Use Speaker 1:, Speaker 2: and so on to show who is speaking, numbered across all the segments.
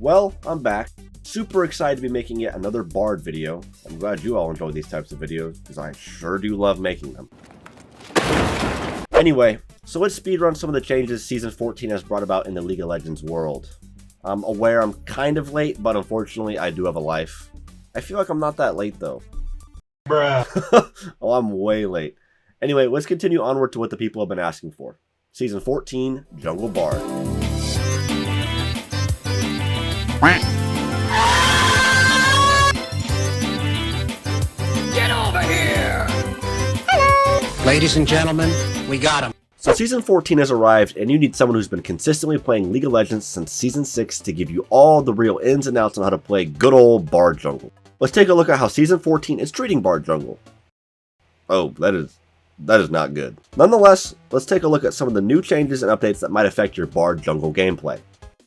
Speaker 1: Well, I'm back. Super excited to be making yet another Bard video. I'm glad you all enjoy these types of videos, because I sure do love making them. Anyway, so let's speedrun some of the changes Season 14 has brought about in the League of Legends world. I'm aware I'm kind of late, but unfortunately I do have a life. I feel like I'm not that late though. Bruh. Oh, I'm way late. Anyway, let's continue onward to what the people have been asking for. Season 14, Jungle Bard.
Speaker 2: Get over here! Hello! Ladies and gentlemen, we got him.
Speaker 1: So Season 14 has arrived, and you need someone who's been consistently playing League of Legends since Season 6 to give you all the real ins and outs on how to play good old Bard Jungle. Let's take a look at how Season 14 is treating Bard Jungle. Oh, that is not good. Nonetheless, let's take a look at some of the new changes and updates that might affect your Bard Jungle gameplay.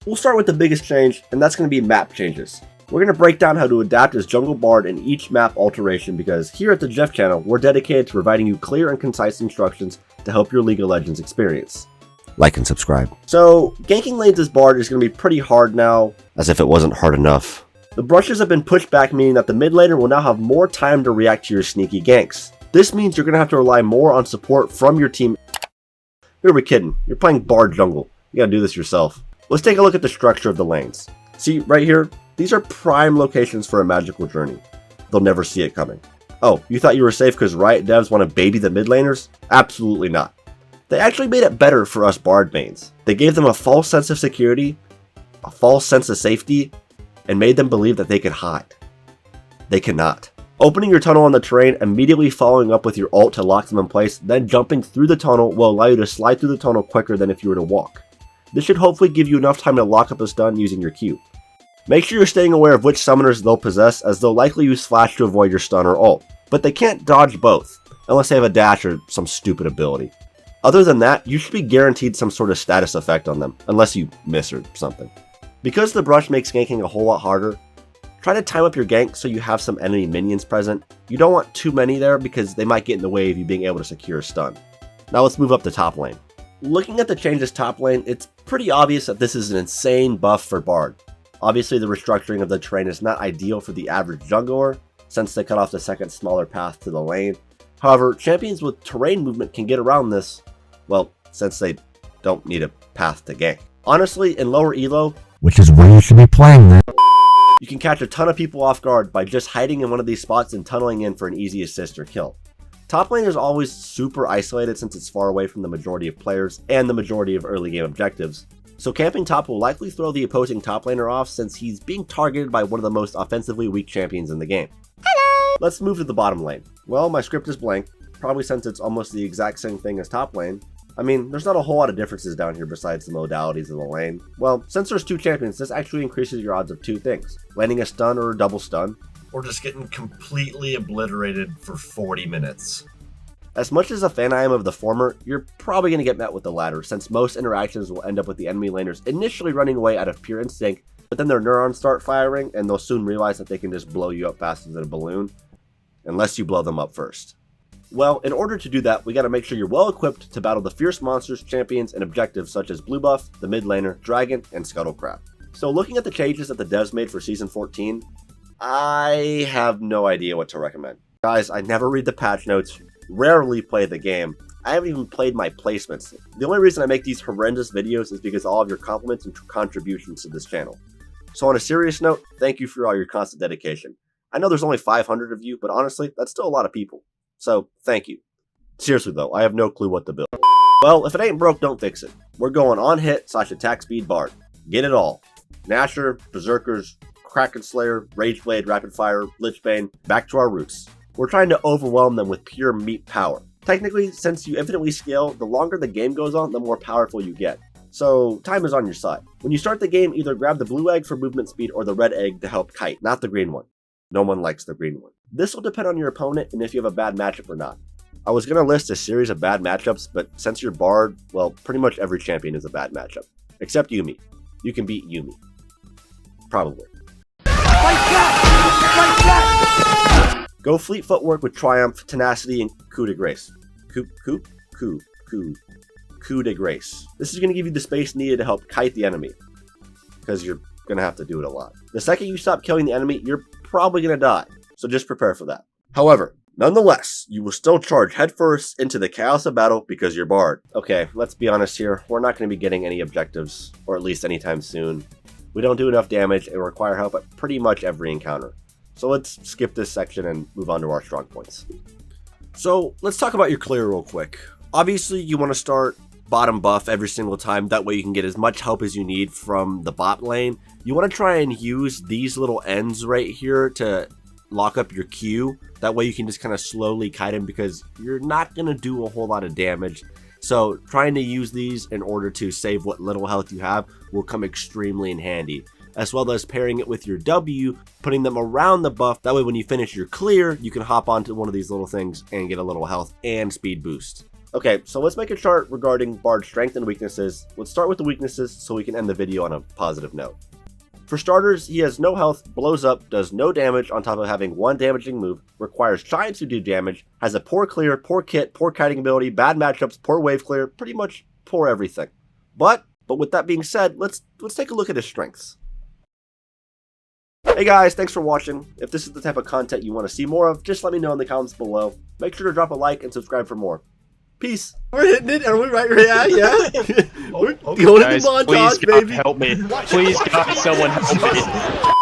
Speaker 1: We'll start with the biggest change, and that's going to be map changes. We're going to break down how to adapt as Jungle Bard in each map alteration, because here at the Jephy channel, we're dedicated to providing you clear and concise instructions to help your League of Legends experience. Like and subscribe. So, ganking lanes as Bard is going to be pretty hard now, as if it wasn't hard enough. The brushes have been pushed back, meaning that the mid laner will now have more time to react to your sneaky ganks. This means you're going to have to rely more on support from your team. Who are we kidding? You're playing Bard Jungle. You gotta do this yourself. Let's take a look at the structure of the lanes. See, right here, these are prime locations for a magical journey. They'll never see it coming. Oh, you thought you were safe because Riot devs want to baby the mid laners? Absolutely not. They actually made it better for us Bard mains. They gave them a false sense of security, a false sense of safety, and made them believe that they could hide. They cannot. Opening your tunnel on the terrain, immediately following up with your ult to lock them in place, then jumping through the tunnel will allow you to slide through the tunnel quicker than if you were to walk. This should hopefully give you enough time to lock up a stun using your Q. Make sure you're staying aware of which summoners they'll possess, as they'll likely use flash to avoid your stun or ult. But they can't dodge both, unless they have a dash or some stupid ability. Other than that, you should be guaranteed some sort of status effect on them, unless you miss or something. Because the brush makes ganking a whole lot harder, try to time up your gank so you have some enemy minions present. You don't want too many there because they might get in the way of you being able to secure a stun. Now let's move up to top lane. Looking at the changes top lane, it's pretty obvious that this is an insane buff for Bard. Obviously the restructuring of the terrain is not ideal for the average jungler, since they cut off the second smaller path to the lane. However, champions with terrain movement can get around this, well, since they don't need a path to gank. Honestly, in lower elo,
Speaker 3: which is where you should be playing then,
Speaker 1: you can catch a ton of people off guard by just hiding in one of these spots and tunneling in for an easy assist or kill. Top lane is always super isolated since it's far away from the majority of players and the majority of early game objectives, so camping top will likely throw the opposing top laner off since he's being targeted by one of the most offensively weak champions in the game. Hello! Let's move to the bottom lane. Well, my script is blank, probably since it's almost the exact same thing as top lane. I mean, there's not a whole lot of differences down here besides the modalities of the lane. Well, since there's two champions, this actually increases your odds of two things: landing a stun or a double stun, or just getting completely obliterated for 40 minutes. As much as a fan I am of the former, you're probably going to get met with the latter, since most interactions will end up with the enemy laners initially running away out of pure instinct, but then their neurons start firing, and they'll soon realize that they can just blow you up faster than a balloon, unless you blow them up first. Well, in order to do that, we gotta make sure you're well equipped to battle the fierce monsters, champions, and objectives such as Blue Buff, the mid laner, Dragon, and Scuttlecrab. So looking at the changes that the devs made for Season 14, I have no idea what to recommend. Guys, I never read the patch notes, rarely play the game. I haven't even played my placements. The only reason I make these horrendous videos is because of all of your compliments and contributions to this channel. So on a serious note, thank you for all your constant dedication. I know there's only 500 of you, but honestly, that's still a lot of people. So, thank you. Seriously though, I have no clue what to build. Well, if it ain't broke, don't fix it. We're going on hit / attack speed Bard. Get it all. Nasher, Berserkers, Kraken Slayer, Rageblade, Rapid Fire, Lichbane, back to our roots. We're trying to overwhelm them with pure meat power. Technically, since you infinitely scale, the longer the game goes on, the more powerful you get. So, time is on your side. When you start the game, either grab the blue egg for movement speed or the red egg to help kite, not the green one. No one likes the green one. This will depend on your opponent and if you have a bad matchup or not. I was going to list a series of bad matchups, but since you're Bard, well, pretty much every champion is a bad matchup. Except Yuumi. You can beat Yuumi. Probably. Go Fleet Footwork with Triumph, Tenacity, and Coup de Grace. Coup de Grace. This is going to give you the space needed to help kite the enemy, because you're going to have to do it a lot. The second you stop killing the enemy, you're probably going to die, so just prepare for that. However, nonetheless, you will still charge headfirst into the chaos of battle because you're Bard. Okay, let's be honest here, we're not going to be getting any objectives, or at least anytime soon. We don't do enough damage and require help at pretty much every encounter. So let's skip this section and move on to our strong points. So let's talk about your clear real quick. Obviously, you want to start bottom buff every single time, that way you can get as much help as you need from the bot lane. You want to try and use these little ends right here to lock up your Q. That way you can just kind of slowly kite him because you're not going to do a whole lot of damage. So trying to use these in order to save what little health you have will come extremely in handy. As well as pairing it with your W, putting them around the buff. That way when you finish your clear, you can hop onto one of these little things and get a little health and speed boost. Okay, so let's make a chart regarding Bard's strength and weaknesses. Let's start with the weaknesses so we can end the video on a positive note. For starters, he has no health, blows up, does no damage on top of having one damaging move, requires giants who do damage, has a poor clear, poor kit, poor kiting ability, bad matchups, poor wave clear, pretty much poor everything. But with that being said, let's take a look at his strengths. Hey guys, thanks for watching. If this is the type of content you want to see more of, just let me know in the comments below. Make sure to drop a like and subscribe for more. Peace. We're hitting it. Are we right? Yeah. We're going in the montage,
Speaker 4: please, God,
Speaker 1: baby.
Speaker 4: help me. Please, God, someone help me.